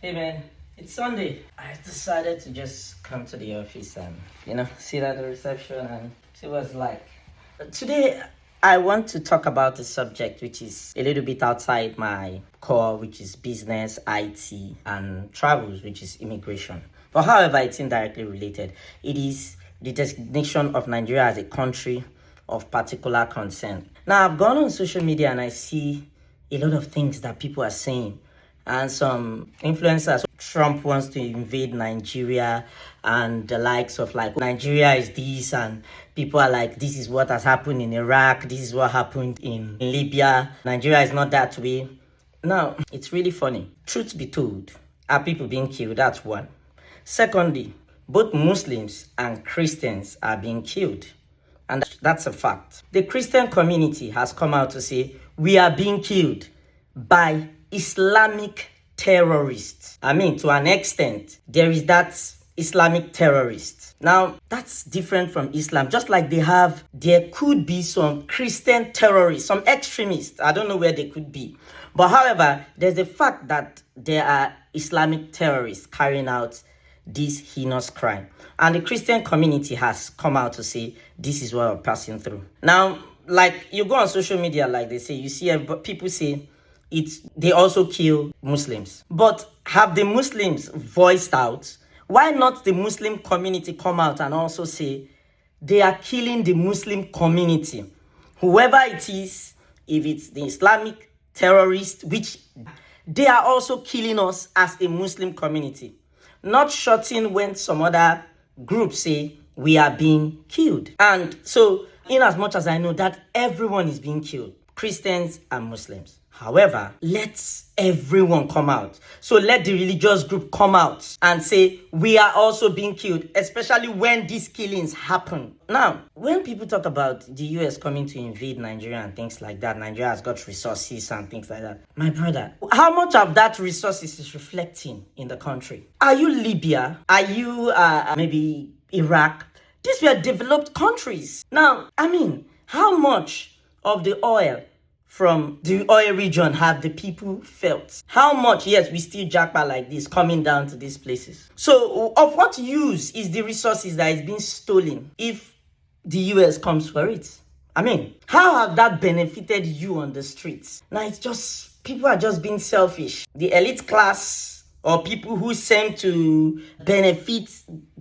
Hey man, it's Sunday. I decided to just come to the office and, sit at the reception and see what it's like. Today, I want to talk about a subject which is a little bit outside my core, which is business, IT, and travels, which is immigration. But however, it's indirectly related. It is the designation of Nigeria as a country of particular concern. Now, I've gone on social media and I see a lot of things that people are saying. And some influencers, Trump wants to invade Nigeria and the likes of like Nigeria is this, and people are like, this is what has happened in Iraq, this is what happened in Libya. Nigeria is not that way. Now, it's really funny. Truth be told, are people being killed? That's one. Secondly, both Muslims and Christians are being killed. And that's a fact. The Christian community has come out to say, we are being killed by Islamic terrorists. I mean, to an extent, there is that Islamic terrorist. Now, that's different from Islam. Just like there could be some Christian terrorists, some extremists. I don't know where they could be. But however, there's the fact that there are Islamic terrorists carrying out this heinous crime. And the Christian community has come out to say, this is what we're passing through. Now, like you go on social media, like they say, you see people say, they also kill Muslims. But have the Muslims voiced out? Why not the Muslim community come out and also say they are killing the Muslim community? Whoever it is, if it's the Islamic terrorist, which they are also killing us as a Muslim community. Not shutting when some other groups say we are being killed. And so, in as much as I know that everyone is being killed, Christians and Muslims. However, let everyone come out. So let the religious group come out and say, we are also being killed, especially when these killings happen. Now, when people talk about the US coming to invade Nigeria and things like that, Nigeria has got resources and things like that. My brother, how much of that resources is reflecting in the country? Are you Libya? Are you maybe Iraq? These were developed countries. Now, I mean, how much of the oil from the oil region have the people felt? How much? Yes, we still jackpot like this coming down to these places. So of what use is the resources that is being stolen if the US comes for it? I mean, how have that benefited you on the streets? Now it's just, people are just being selfish. The elite class or people who seem to benefit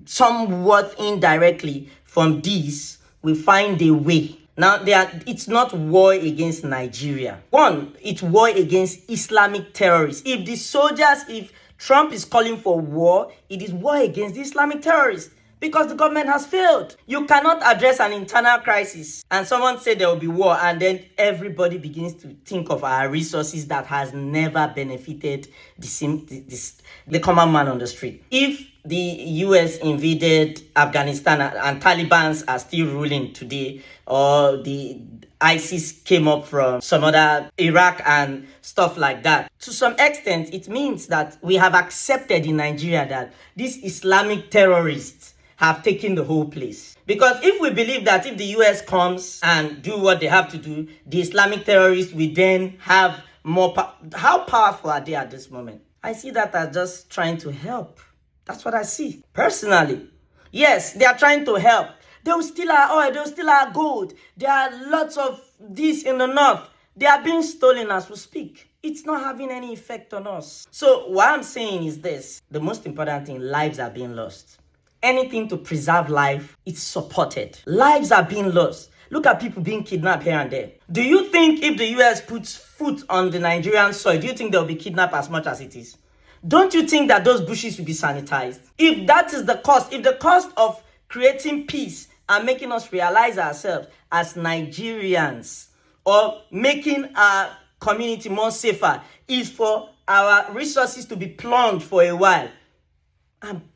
somewhat indirectly from this will find a way. Now, it's not war against Nigeria. One, it's war against Islamic terrorists. If Trump is calling for war, it is war against the Islamic terrorists because the government has failed. You cannot address an internal crisis and someone say there will be war and then everybody begins to think of our resources that has never benefited the common man on the street. If the US invaded Afghanistan and Taliban are still ruling today, or the ISIS came up from some other Iraq and stuff like that. To some extent, it means that we have accepted in Nigeria that these Islamic terrorists have taken the whole place. Because if we believe that if the US comes and do what they have to do, the Islamic terrorists will then have more how powerful are they at this moment? I see that as just trying to help. That's what I see, personally. Yes, they are trying to help. They will steal our oil, they will steal our gold. There are lots of this in the north. They are being stolen as we speak. It's not having any effect on us. So what I'm saying is this. The most important thing, lives are being lost. Anything to preserve life, it's supported. Lives are being lost. Look at people being kidnapped here and there. Do you think if the US puts foot on the Nigerian soil, do you think they'll be kidnapped as much as it is? Don't you think that those bushes will be sanitized? If that is the cost, if the cost of creating peace and making us realize ourselves as Nigerians or making our community more safer is for our resources to be plunged for a while,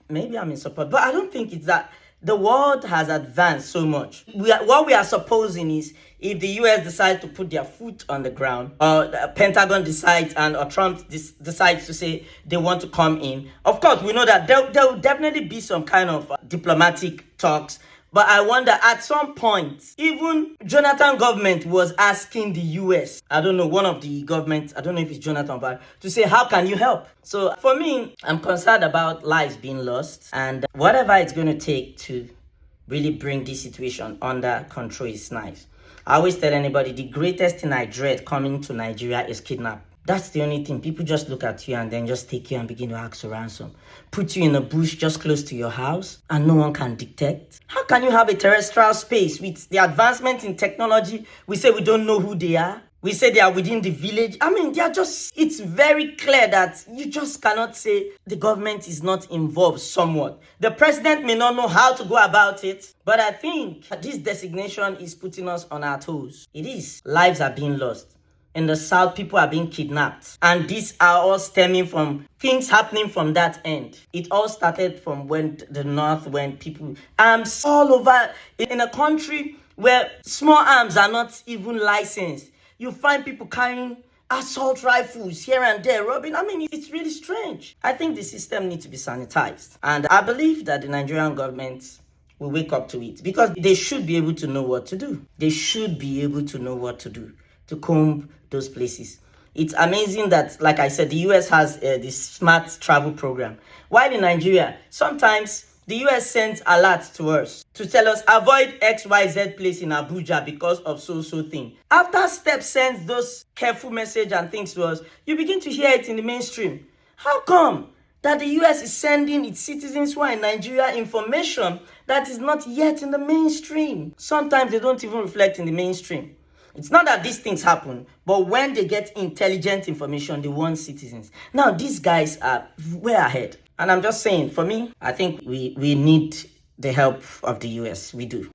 maybe I'm in support, but I don't think it's that. The world has advanced so much. What we are supposing is if the US decides to put their foot on the ground, or the Pentagon decides or Trump decides to say they want to come in, of course, we know that there will definitely be some kind of diplomatic talks But I wonder, at some point, even Jonathan government was asking the US, I don't know, one of the governments, I don't know if it's Jonathan, but to say, how can you help? So for me, I'm concerned about lives being lost, and whatever it's going to take to really bring this situation under control is nice. I always tell anybody, the greatest thing I dread coming to Nigeria is kidnap. That's the only thing. People just look at you and then just take you and begin to ask for ransom. Put you in a bush just close to your house and no one can detect. How can you have a terrestrial space with the advancement in technology? We say we don't know who they are. We say they are within the village. I mean, they are just, it's very clear that you just cannot say the government is not involved somewhat. The president may not know how to go about it, but I think this designation is putting us on our toes. It is. Lives are being lost. In the south, people are being kidnapped. And these are all stemming from things happening from that end. It all started from when the north, when people, arms all over, in a country where small arms are not even licensed. You find people carrying assault rifles here and there, robbing. I mean, it's really strange. I think the system needs to be sanitized. And I believe that the Nigerian government will wake up to it because they should be able to know what to do. They should be able to know what to do to comb those places. It's amazing that, like I said, the US has this smart travel program. While in Nigeria, sometimes the US sends alerts to us to tell us avoid XYZ place in Abuja because of so thing. After STEP sends those careful message and things to us, you begin to hear it in the mainstream. How come that the US is sending its citizens who are in Nigeria information that is not yet in the mainstream? Sometimes they don't even reflect in the mainstream. It's not that these things happen, but when they get intelligent information, they want citizens. Now, these guys are way ahead. And I'm just saying, for me, I think we need the help of the US. We do.